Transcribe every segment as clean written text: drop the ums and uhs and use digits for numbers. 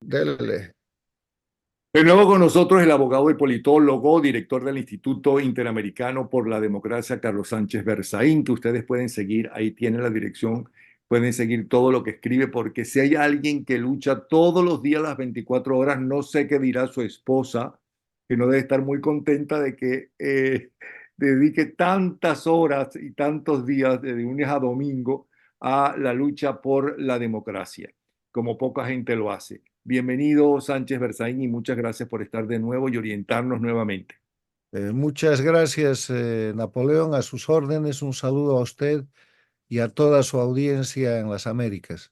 Dele. De nuevo con nosotros el abogado y politólogo, director del Instituto Interamericano por la Democracia, Carlos Sánchez Berzaín, que ustedes pueden seguir, ahí tiene la dirección, pueden seguir todo lo que escribe, porque si hay alguien que lucha todos los días las 24 horas, no sé qué dirá su esposa, que no debe estar muy contenta de que dedique tantas horas y tantos días, de lunes a domingo, a la lucha por la democracia, como poca gente lo hace. Bienvenido, Sánchez Berzaín, y muchas gracias por estar de nuevo y orientarnos nuevamente. Muchas gracias, Napoleón, a sus órdenes. Un saludo a usted y a toda su audiencia en las Américas.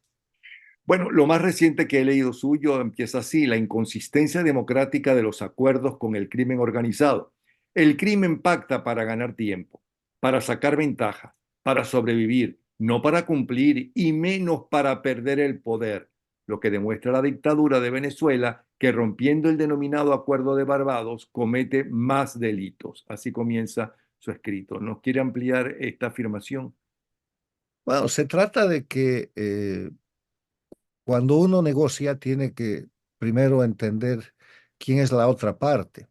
Bueno, lo más reciente que he leído suyo empieza así: la inconsistencia democrática de los acuerdos con el crimen organizado. El crimen pacta para ganar tiempo, para sacar ventaja, para sobrevivir, no para cumplir y menos para perder el poder, lo que demuestra la dictadura de Venezuela, que rompiendo el denominado Acuerdo de Barbados comete más delitos. Así comienza su escrito. ¿Nos quiere ampliar esta afirmación? Bueno, se trata de que cuando uno negocia tiene que primero entender quién es la otra parte.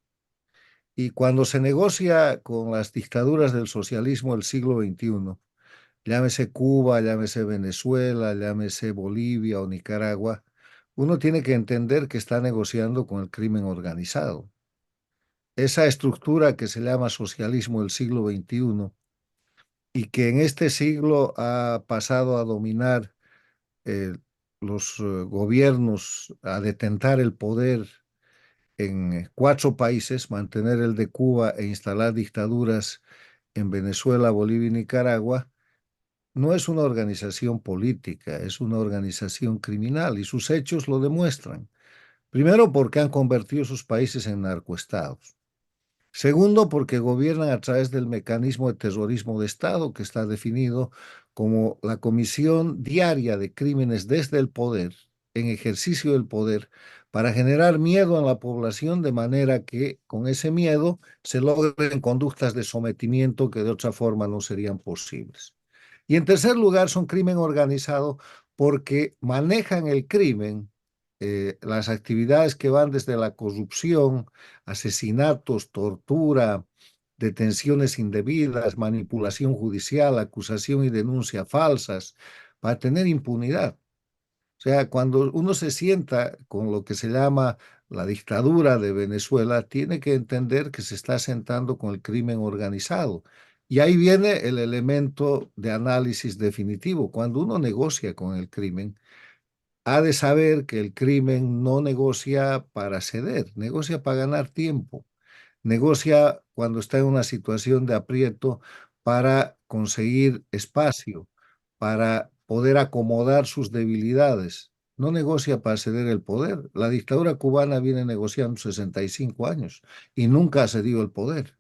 Y cuando se negocia con las dictaduras del socialismo del siglo XXI, llámese Cuba, llámese Venezuela, llámese Bolivia o Nicaragua, uno tiene que entender que está negociando con el crimen organizado. Esa estructura que se llama socialismo del siglo XXI y que en este siglo ha pasado a dominar eh, los gobiernos, a detentar el poder en cuatro países, mantener el de Cuba e instalar dictaduras en Venezuela, Bolivia y Nicaragua, no es una organización política, es una organización criminal y sus hechos lo demuestran. Primero, porque han convertido sus países en narcoestados. Segundo, porque gobiernan a través del mecanismo de terrorismo de Estado, que está definido como la comisión diaria de crímenes desde el poder, en ejercicio del poder, para generar miedo en la población de manera que con ese miedo se logren conductas de sometimiento que de otra forma no serían posibles. Y en tercer lugar, son crimen organizado porque manejan el crimen, las actividades que van desde la corrupción, asesinatos, tortura, detenciones indebidas, manipulación judicial, acusación y denuncia falsas, para tener impunidad. O sea, cuando uno se sienta con lo que se llama la dictadura de Venezuela, tiene que entender que se está sentando con el crimen organizado. Y ahí viene el elemento de análisis definitivo. Cuando uno negocia con el crimen, ha de saber que el crimen no negocia para ceder, negocia para ganar tiempo, negocia cuando está en una situación de aprieto para conseguir espacio, para poder acomodar sus debilidades. No negocia para ceder el poder. La dictadura cubana viene negociando 65 años y nunca ha cedido el poder.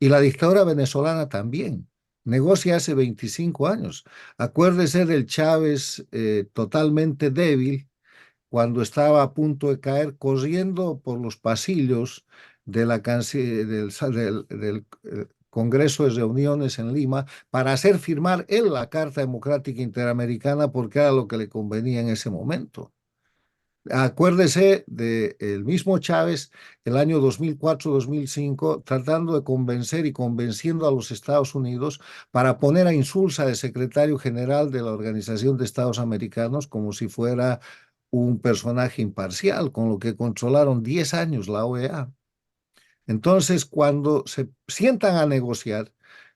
Y la dictadura venezolana también. Negocia hace 25 años. Acuérdese del Chávez totalmente débil cuando estaba a punto de caer, corriendo por los pasillos de del Congreso de Reuniones en Lima para hacer firmar él la Carta Democrática Interamericana porque era lo que le convenía en ese momento. Acuérdese del mismo Chávez el año 2004-2005 tratando de convencer y convenciendo a los Estados Unidos para poner a Insulza de secretario general de la Organización de Estados Americanos como si fuera un personaje imparcial, con lo que controlaron 10 años la OEA. Entonces, cuando se sientan a negociar,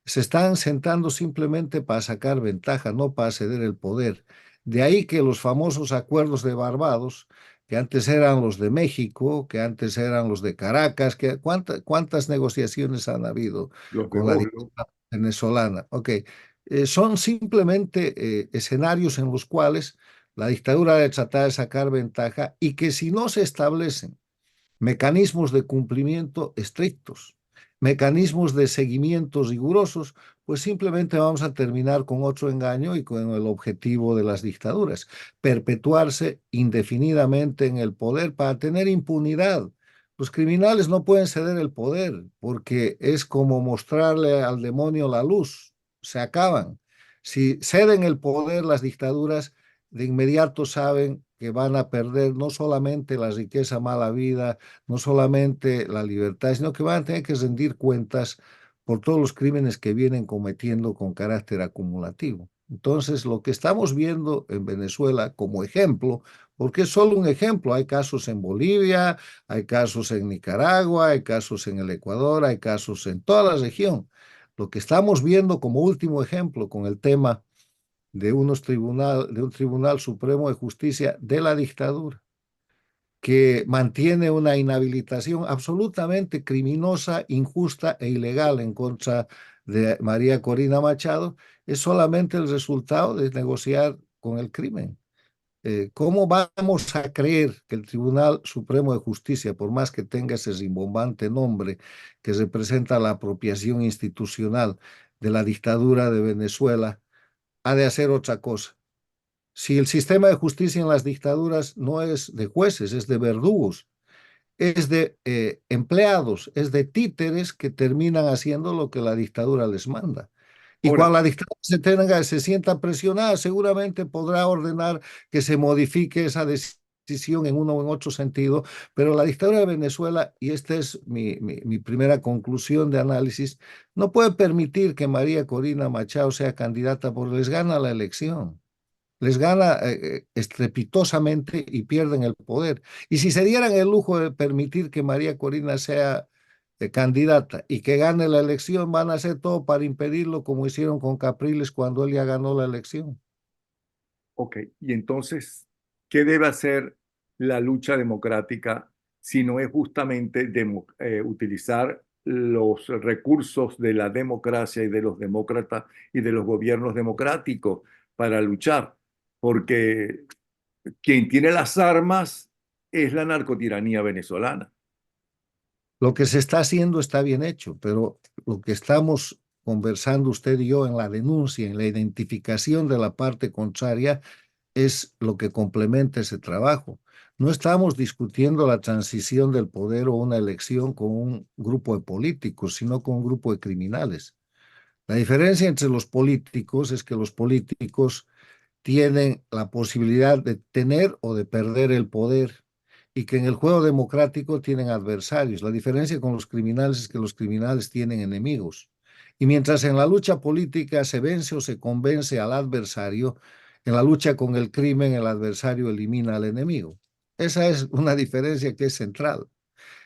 se están sentando simplemente para sacar ventaja, no para ceder el poder. De ahí que los famosos acuerdos de Barbados, que antes eran los de México, que antes eran los de Caracas, ¿cuántas negociaciones han habido Los de con la Oslo. dictadura venezolana? Ok, son simplemente escenarios en los cuales la dictadura debe tratar de sacar ventaja y que si no se establecen mecanismos de cumplimiento estrictos, mecanismos de seguimiento rigurosos, pues simplemente vamos a terminar con otro engaño y con el objetivo de las dictaduras, perpetuarse indefinidamente en el poder para tener impunidad. Los criminales no pueden ceder el poder porque es como mostrarle al demonio la luz, se acaban. Si ceden el poder las dictaduras, de inmediato saben que van a perder no solamente la riqueza mala vida, no solamente la libertad, sino que van a tener que rendir cuentas por todos los crímenes que vienen cometiendo con carácter acumulativo. Entonces, lo que estamos viendo en Venezuela como ejemplo, porque es solo un ejemplo, hay casos en Bolivia, hay casos en Nicaragua, hay casos en el Ecuador, hay casos en toda la región. Lo que estamos viendo como último ejemplo con el tema de un Tribunal Supremo de Justicia de la dictadura, que mantiene una inhabilitación absolutamente criminosa, injusta e ilegal en contra de María Corina Machado, es solamente el resultado de negociar con el crimen. ¿Cómo vamos a creer que el Tribunal Supremo de Justicia, por más que tenga ese rimbombante nombre que representa la apropiación institucional de la dictadura de Venezuela, ha de hacer otra cosa? Si el sistema de justicia en las dictaduras no es de jueces, es de verdugos, es de empleados, es de títeres que terminan haciendo lo que la dictadura les manda. Y Ahora, cuando la dictadura se sienta presionada, seguramente podrá ordenar que se modifique esa decisión en uno o en otro sentido, pero la dictadura de Venezuela, y esta es mi primera conclusión de análisis, no puede permitir que María Corina Machado sea candidata porque les gana la elección, les gana estrepitosamente y pierden el poder. Y si se dieran el lujo de permitir que María Corina sea candidata y que gane la elección, van a hacer todo para impedirlo, como hicieron con Capriles cuando él ya ganó la elección. ok, y entonces, ¿qué debe hacer la lucha democrática si no es justamente utilizar los recursos de la democracia y de los demócratas y de los gobiernos democráticos para luchar? Porque quien tiene las armas es la narcotiranía venezolana. Lo que se está haciendo está bien hecho, pero lo que estamos conversando usted y yo en la denuncia, en la identificación de la parte contraria, es lo que complementa ese trabajo. No estamos discutiendo la transición del poder o una elección con un grupo de políticos, sino con un grupo de criminales. La diferencia entre los políticos es que los políticos tienen la posibilidad de tener o de perder el poder y que en el juego democrático tienen adversarios. La diferencia con los criminales es que los criminales tienen enemigos. Y mientras en la lucha política se vence o se convence al adversario, en la lucha con el crimen el adversario elimina al enemigo. Esa es una diferencia que es central.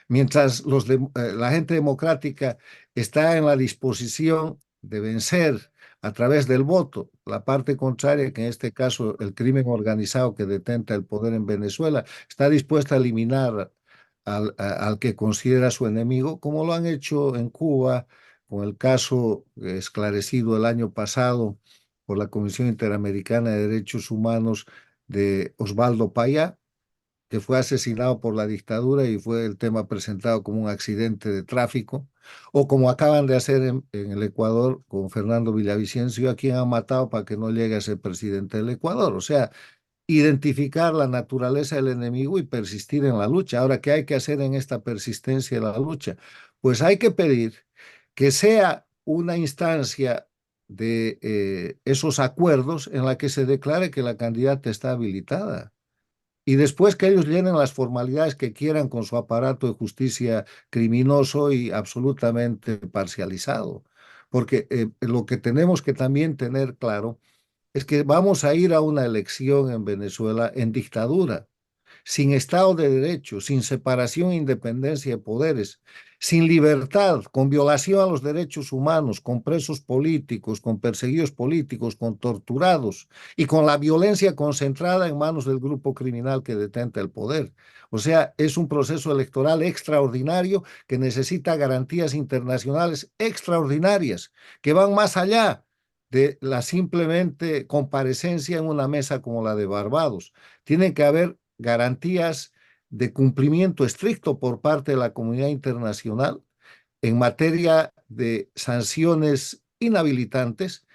Mientras la gente democrática está en la disposición de vencer a través del voto la parte contraria, que en este caso el crimen organizado que detenta el poder en Venezuela, está dispuesta a eliminar al que considera su enemigo, como lo han hecho en Cuba, con el caso esclarecido el año pasado por la Comisión Interamericana de Derechos Humanos de Osvaldo Payá, que fue asesinado por la dictadura y fue el tema presentado como un accidente de tráfico, o como acaban de hacer en el Ecuador con Fernando Villavicencio, a quien han matado para que no llegue a ser presidente del Ecuador. O sea, identificar la naturaleza del enemigo y persistir en la lucha. Ahora, ¿qué hay que hacer en esta persistencia de la lucha? Pues hay que pedir que sea una instancia de esos acuerdos en la que se declare que la candidata está habilitada y después que ellos llenen las formalidades que quieran con su aparato de justicia criminoso y absolutamente parcializado. Porque lo que tenemos que también tener claro es que vamos a ir a una elección en Venezuela en dictadura, sin Estado de Derecho, sin separación e independencia de poderes, sin libertad, con violación a los derechos humanos, con presos políticos, con perseguidos políticos, con torturados y con la violencia concentrada en manos del grupo criminal que detenta el poder. O sea, es un proceso electoral extraordinario que necesita garantías internacionales extraordinarias que van más allá de la simplemente comparecencia en una mesa como la de Barbados. Tienen que haber garantías de cumplimiento estricto por parte de la comunidad internacional en materia de sanciones inhabilitantes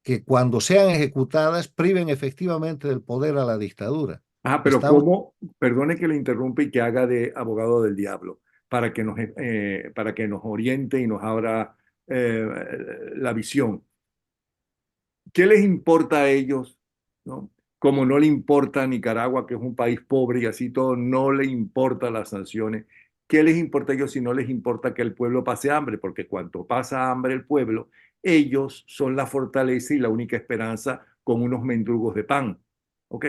que cuando sean ejecutadas priven efectivamente del poder a la dictadura. Ah, pero Estamos, ¿cómo? Perdone que le interrumpa y que haga de abogado del diablo para que nos oriente y nos abra la visión. ¿Qué les importa a ellos, ¿no? como no le importa a Nicaragua, que es un país pobre y así todo, no le importan las sanciones. ¿Qué les importa a ellos si no les importa que el pueblo pase hambre? Porque cuando pasa hambre el pueblo, ellos son la fortaleza y la única esperanza con unos mendrugos de pan. ¿Ok?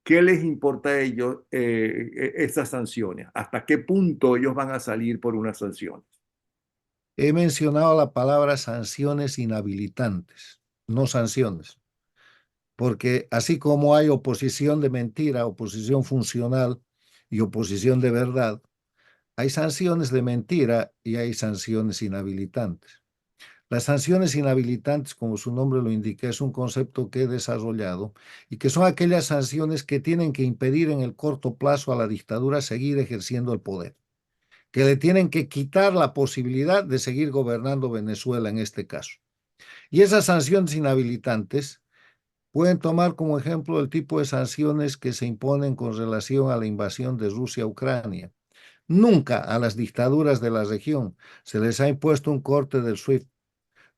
¿Qué les importa a ellos esas sanciones? ¿Hasta qué punto ellos van a salir por unas sanciones? He mencionado la palabra sanciones inhabilitantes, no sanciones, porque así como hay oposición de mentira, oposición funcional y oposición de verdad, hay sanciones de mentira y hay sanciones inhabilitantes. Las sanciones inhabilitantes, como su nombre lo indica, es un concepto que he desarrollado y que son aquellas sanciones que tienen que impedir en el corto plazo a la dictadura seguir ejerciendo el poder, que le tienen que quitar la posibilidad de seguir gobernando Venezuela en este caso. Y esas sanciones inhabilitantes pueden tomar como ejemplo el tipo de sanciones que se imponen con relación a la invasión de Rusia a Ucrania. Nunca a las dictaduras de la región se les ha impuesto un corte del SWIFT.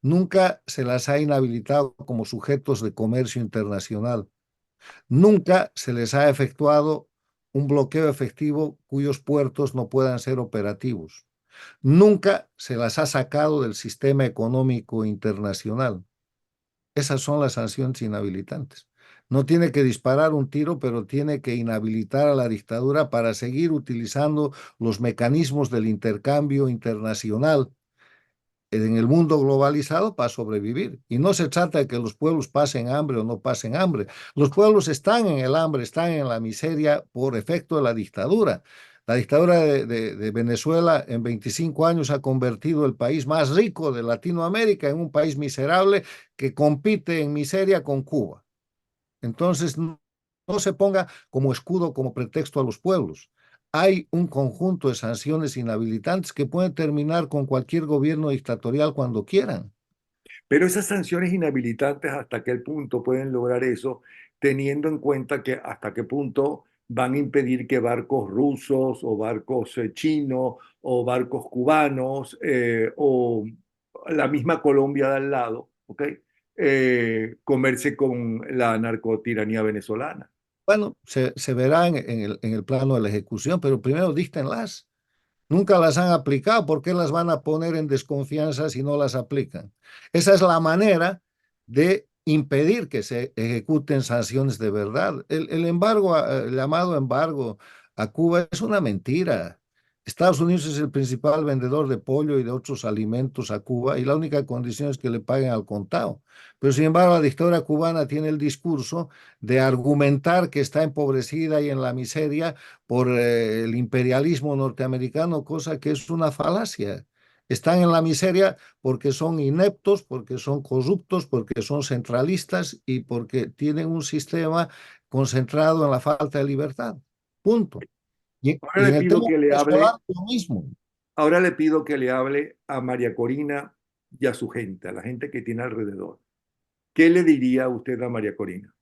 Nunca se las ha inhabilitado como sujetos de comercio internacional. Nunca se les ha efectuado un bloqueo efectivo cuyos puertos no puedan ser operativos. Nunca se las ha sacado del sistema económico internacional. Esas son las sanciones inhabilitantes. No tiene que disparar un tiro, pero tiene que inhabilitar a la dictadura para seguir utilizando los mecanismos del intercambio internacional en el mundo globalizado para sobrevivir. Y no se trata de que los pueblos pasen hambre o no pasen hambre. Los pueblos están en el hambre, están en la miseria por efecto de la dictadura. La dictadura de Venezuela en 25 años ha convertido el país más rico de Latinoamérica en un país miserable que compite en miseria con Cuba. Entonces, no se ponga como escudo, como pretexto a los pueblos. Hay un conjunto de sanciones inhabilitantes que pueden terminar con cualquier gobierno dictatorial cuando quieran. Pero esas sanciones inhabilitantes, ¿hasta qué punto pueden lograr eso, teniendo en cuenta que hasta qué punto van a impedir que barcos rusos o barcos chinos o barcos cubanos o la misma Colombia de al lado, ¿ok? Comerse con la narcotiranía venezolana? Bueno, se verá en el plano de la ejecución, pero primero díctenlas. Nunca las han aplicado, ¿por qué las van a poner en desconfianza si no las aplican? Esa es la manera de impedir que se ejecuten sanciones de verdad. El embargo, el llamado embargo a Cuba es una mentira. Estados Unidos es el principal vendedor de pollo y de otros alimentos a Cuba y la única condición es que le paguen al contado. Pero sin embargo, la dictadura cubana tiene el discurso de argumentar que está empobrecida y en la miseria por el imperialismo norteamericano, cosa que es una falacia. Están en la miseria porque son ineptos, porque son corruptos, porque son centralistas y porque tienen un sistema concentrado en la falta de libertad. Punto. Ahora Y le en el pido tema que le hable, venezolano, lo mismo. ahora le pido que le hable a María Corina y a su gente, a la gente que tiene alrededor. ¿Qué le diría usted a María Corina?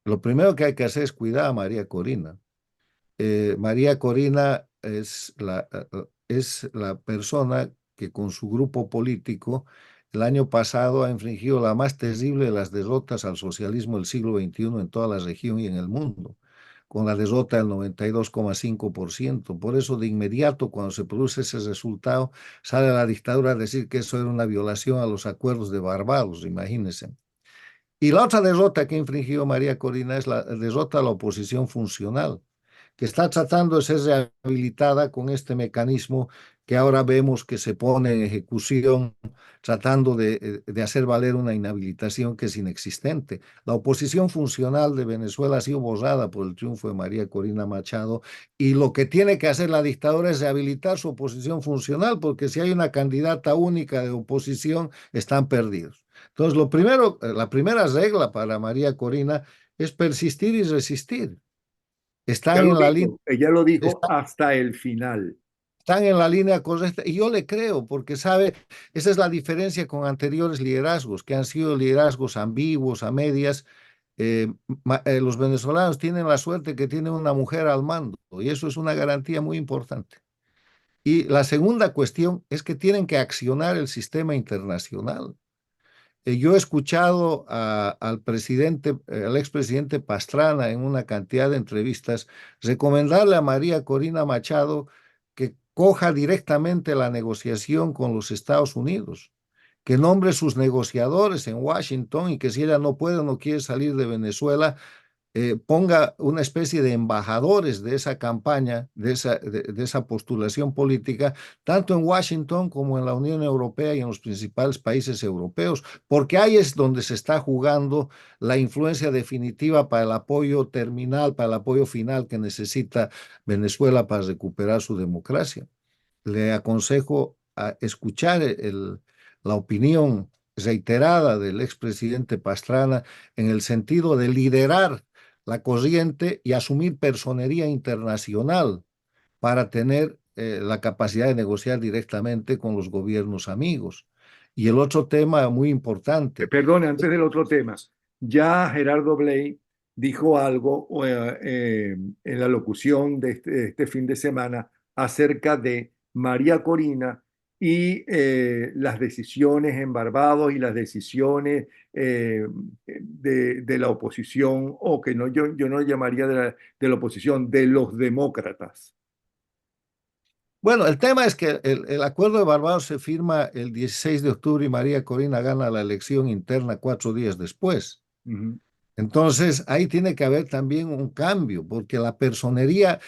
Lo primero que hay que hacer es cuidar a María Corina. María Corina es la persona que con su grupo político el año pasado ha infligido la más terrible de las derrotas al socialismo del siglo XXI en toda la región y en el mundo, con la derrota del 92,5%. Por eso, de inmediato, cuando se produce ese resultado, sale la dictadura a decir que eso era una violación a los acuerdos de Barbados, imagínense. Y la otra derrota que ha infringido María Corina es la derrota a la oposición funcional, que está tratando de ser rehabilitada con este mecanismo que ahora vemos que se pone en ejecución, tratando de hacer valer una inhabilitación que es inexistente. La oposición funcional de Venezuela ha sido borrada por el triunfo de María Corina Machado y lo que tiene que hacer la dictadura es rehabilitar su oposición funcional, porque si hay una candidata única de oposición, están perdidos. Entonces, la primera regla para María Corina es persistir y resistir. Ya Están lo en la línea, dijo, ella lo dijo están, hasta el final. están en la línea correcta. Y yo le creo, porque sabe, esa es la diferencia con anteriores liderazgos, que han sido liderazgos ambiguos, a medias. Los venezolanos tienen la suerte que tienen una mujer al mando, y eso es una garantía muy importante. Y la segunda cuestión es que tienen que accionar el sistema internacional. yo he escuchado al presidente, al expresidente Pastrana en una cantidad de entrevistas recomendarle a María Corina Machado que coja directamente la negociación con los Estados Unidos, que nombre sus negociadores en Washington y que si ella no puede o no quiere salir de Venezuela, ponga una especie de embajadores de esa campaña, de esa postulación política, tanto en Washington como en la Unión Europea y en los principales países europeos, porque ahí es donde se está jugando la influencia definitiva para el apoyo terminal, para el apoyo final que necesita Venezuela para recuperar su democracia. Le aconsejo a escuchar la opinión reiterada del expresidente Pastrana en el sentido de liderar la corriente y asumir personería internacional para tener la capacidad de negociar directamente con los gobiernos amigos. Y el otro tema muy importante. Perdone, antes del otro tema, ya Gerardo Blay dijo algo en la locución de este fin de semana acerca de María Corina y las decisiones en Barbados y las decisiones de la oposición, o que no, yo no llamaría de la oposición, de los demócratas. Bueno, el tema es que el acuerdo de Barbados se firma el 16 de octubre y María Corina gana la elección interna 4 días después. Ujú. Entonces, ahí tiene que haber también un cambio, porque la personería,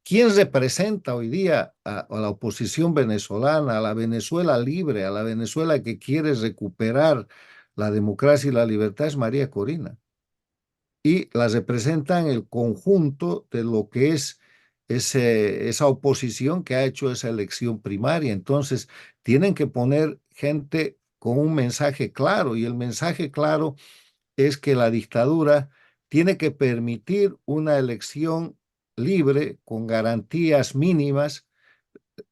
¿quién representa hoy día a la oposición venezolana, a la Venezuela libre, a la Venezuela que quiere recuperar la democracia y la libertad? Es María Corina. Y la representan el conjunto de lo que es esa oposición que ha hecho esa elección primaria. Entonces, tienen que poner gente con un mensaje claro, y el mensaje claro es que la dictadura tiene que permitir una elección libre con garantías mínimas,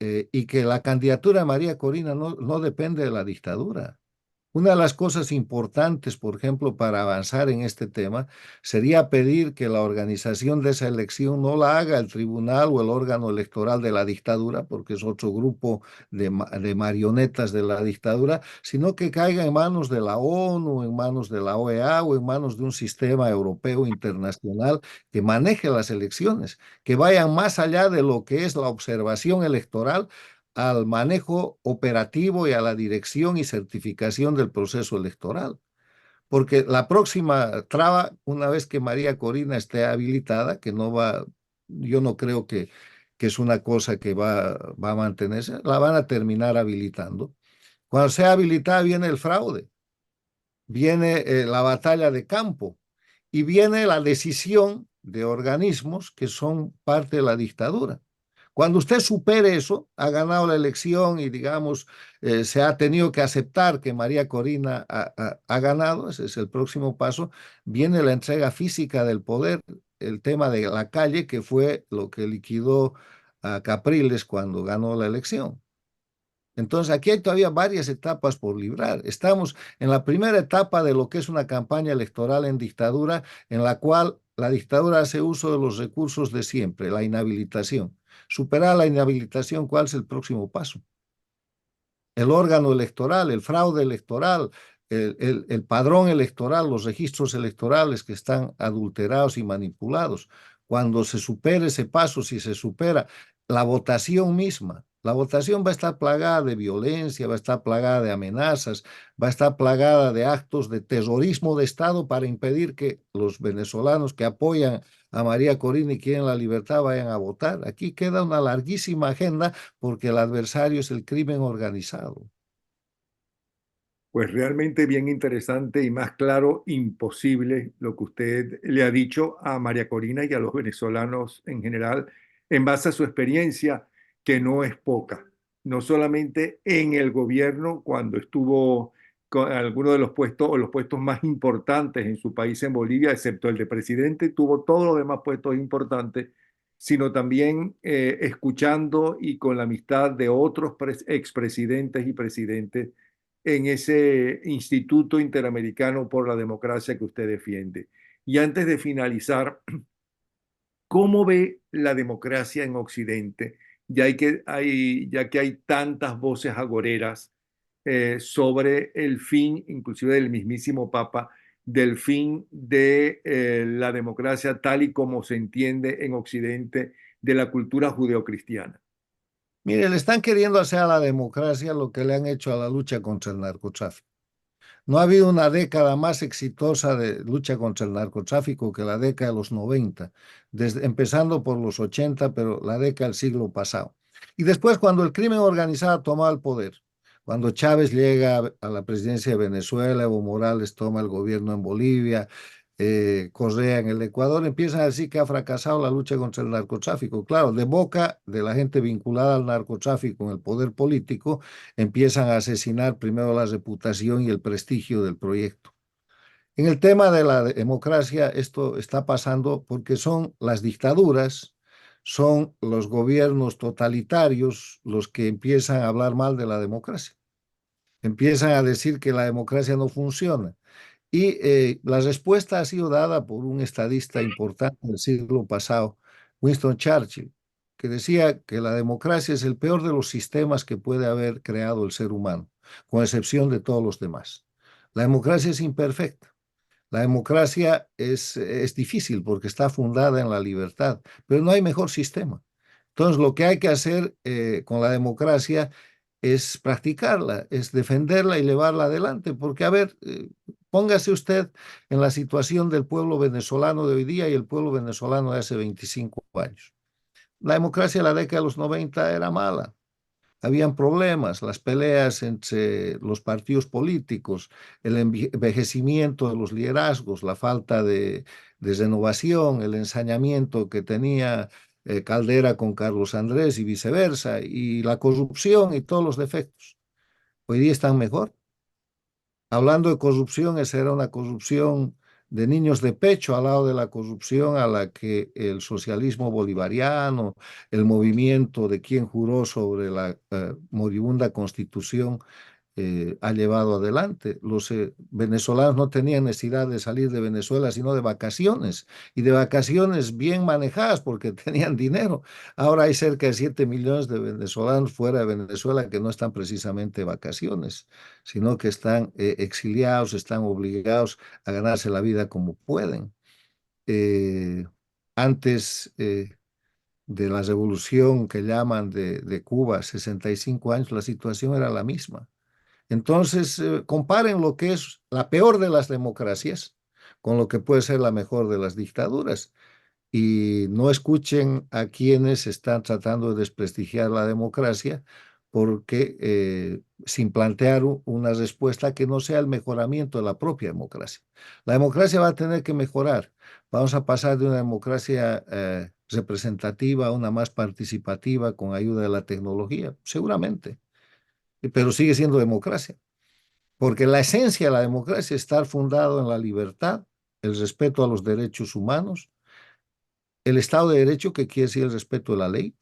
y que la candidatura de María Corina no depende de la dictadura. Una de las cosas importantes, por ejemplo, para avanzar en este tema, sería pedir que la organización de esa elección no la haga el tribunal o el órgano electoral de la dictadura, porque es otro grupo de marionetas de la dictadura, sino que caiga en manos de la ONU, en manos de la OEA o en manos de un sistema europeo internacional que maneje las elecciones, que vayan más allá de lo que es la observación electoral, al manejo operativo y a la dirección y certificación del proceso electoral. Porque la próxima traba, una vez que María Corina esté habilitada, que no va, yo no creo que es una cosa que va a mantenerse, la van a terminar habilitando. Cuando sea habilitada viene el fraude, viene la batalla de campo y viene la decisión de organismos que son parte de la dictadura. Cuando usted supere eso, ha ganado la elección y, digamos, se ha tenido que aceptar que María Corina ha ganado, ese es el próximo paso, viene la entrega física del poder, el tema de la calle, que fue lo que liquidó a Capriles cuando ganó la elección. Entonces, aquí hay todavía varias etapas por librar. Estamos en la primera etapa de lo que es una campaña electoral en dictadura, en la cual la dictadura hace uso de los recursos de siempre, la inhabilitación. Superar la inhabilitación, ¿cuál es el próximo paso? El órgano electoral, el fraude electoral, el padrón electoral, los registros electorales que están adulterados y manipulados. Cuando se supere ese paso, si se supera la votación misma, la votación va a estar plagada de violencia, va a estar plagada de amenazas, va a estar plagada de actos de terrorismo de Estado para impedir que los venezolanos que apoyan a María Corina y quieren la libertad vayan a votar. Aquí queda una larguísima agenda porque el adversario es el crimen organizado. Pues realmente bien interesante y más claro, imposible lo que usted le ha dicho a María Corina y a los venezolanos en general, en base a su experiencia, que no es poca. No solamente en el gobierno, cuando estuvo con alguno de los puestos o los puestos más importantes en su país, en Bolivia, excepto el de presidente, tuvo todos los demás puestos importantes, sino también escuchando y con la amistad de otros expresidentes y presidentes en ese Instituto Interamericano por la Democracia que usted defiende. Y antes de finalizar, ¿cómo ve la democracia en Occidente? Ya que hay tantas voces agoreras, sobre el fin, inclusive del mismísimo Papa, del fin de la democracia tal y como se entiende en Occidente de la cultura judeocristiana. Mire, le están queriendo hacer a la democracia lo que le han hecho a la lucha contra el narcotráfico. No ha habido una década más exitosa de lucha contra el narcotráfico que la década de los 90, empezando por los 80, pero la década del siglo pasado. Y después, cuando el crimen organizado toma el poder, cuando Chávez llega a la presidencia de Venezuela, Evo Morales toma el gobierno en Bolivia, Correa en el Ecuador, empiezan a decir que ha fracasado la lucha contra el narcotráfico. Claro, de boca de la gente vinculada al narcotráfico en el poder político, empiezan a asesinar primero la reputación y el prestigio del proyecto. En el tema de la democracia, esto está pasando porque son las dictaduras, son los gobiernos totalitarios los que empiezan a hablar mal de la democracia. Empiezan a decir que la democracia no funciona. Y la respuesta ha sido dada por un estadista importante del siglo pasado, Winston Churchill, que decía que la democracia es el peor de los sistemas que puede haber creado el ser humano, con excepción de todos los demás. La democracia es imperfecta. La democracia es difícil porque está fundada en la libertad, pero no hay mejor sistema. Entonces, lo que hay que hacer con la democracia es practicarla, es defenderla y llevarla adelante, porque, a ver, póngase usted en la situación del pueblo venezolano de hoy día y el pueblo venezolano de hace 25 años. La democracia en la década de los 90 era mala. Habían problemas, las peleas entre los partidos políticos, el envejecimiento de los liderazgos, la falta de renovación, el ensañamiento que tenía Caldera con Carlos Andrés y viceversa, y la corrupción y todos los defectos. Hoy día están mejor. Hablando de corrupción, esa era una corrupción de niños de pecho al lado de la corrupción a la que el socialismo bolivariano, el movimiento de quien juró sobre la moribunda constitución ha llevado adelante. Los venezolanos no tenían necesidad de salir de Venezuela, sino de vacaciones, y de vacaciones bien manejadas porque tenían dinero. Ahora hay cerca de 7 millones de venezolanos fuera de Venezuela que no están precisamente de vacaciones, sino que están exiliados, están obligados a ganarse la vida como pueden. Eh, antes de la revolución que llaman de Cuba, 65 años, la situación era la misma. Entonces, comparen lo que es la peor de las democracias con lo que puede ser la mejor de las dictaduras y no escuchen a quienes están tratando de desprestigiar la democracia porque sin plantear una respuesta que no sea el mejoramiento de la propia democracia. La democracia va a tener que mejorar. Vamos a pasar de una democracia representativa a una más participativa con ayuda de la tecnología, seguramente, pero sigue siendo democracia. Porque la esencia de la democracia es estar fundado en la libertad, el respeto a los derechos humanos, el Estado de Derecho, que quiere decir el respeto de la ley,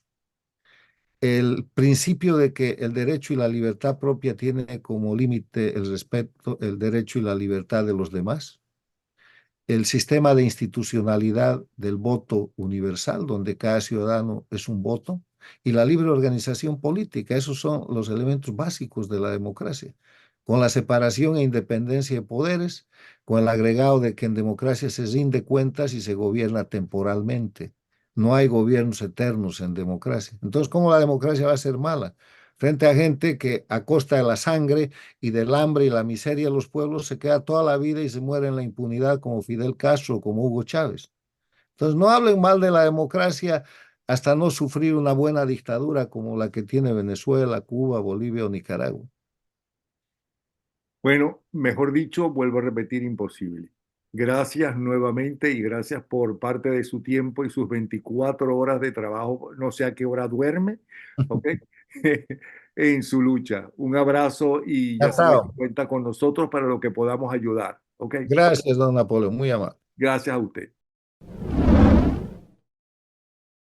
el principio de que el derecho y la libertad propia tienen como límite el respeto, el derecho y la libertad de los demás, el sistema de institucionalidad del voto universal, donde cada ciudadano es un voto, y la libre organización política. Esos son los elementos básicos de la democracia, con la separación e independencia de poderes, con el agregado de que en democracia se rinde cuentas y se gobierna temporalmente. No hay gobiernos eternos en democracia. Entonces, ¿cómo la democracia va a ser mala? Frente a gente que a costa de la sangre y del hambre y la miseria de los pueblos se queda toda la vida y se muere en la impunidad como Fidel Castro o como Hugo Chávez. Entonces no hablen mal de la democracia hasta no sufrir una buena dictadura como la que tiene Venezuela, Cuba, Bolivia o Nicaragua. Bueno, mejor dicho, vuelvo a repetir, imposible. Gracias nuevamente y gracias por parte de su tiempo y sus 24 horas de trabajo, no sé a qué hora duerme, ¿ok? En su lucha. Un abrazo y ya sabe que Encantado. cuenta con nosotros para lo que podamos ayudar, ¿ok? Gracias, don Napoleón, muy amable. Gracias a usted.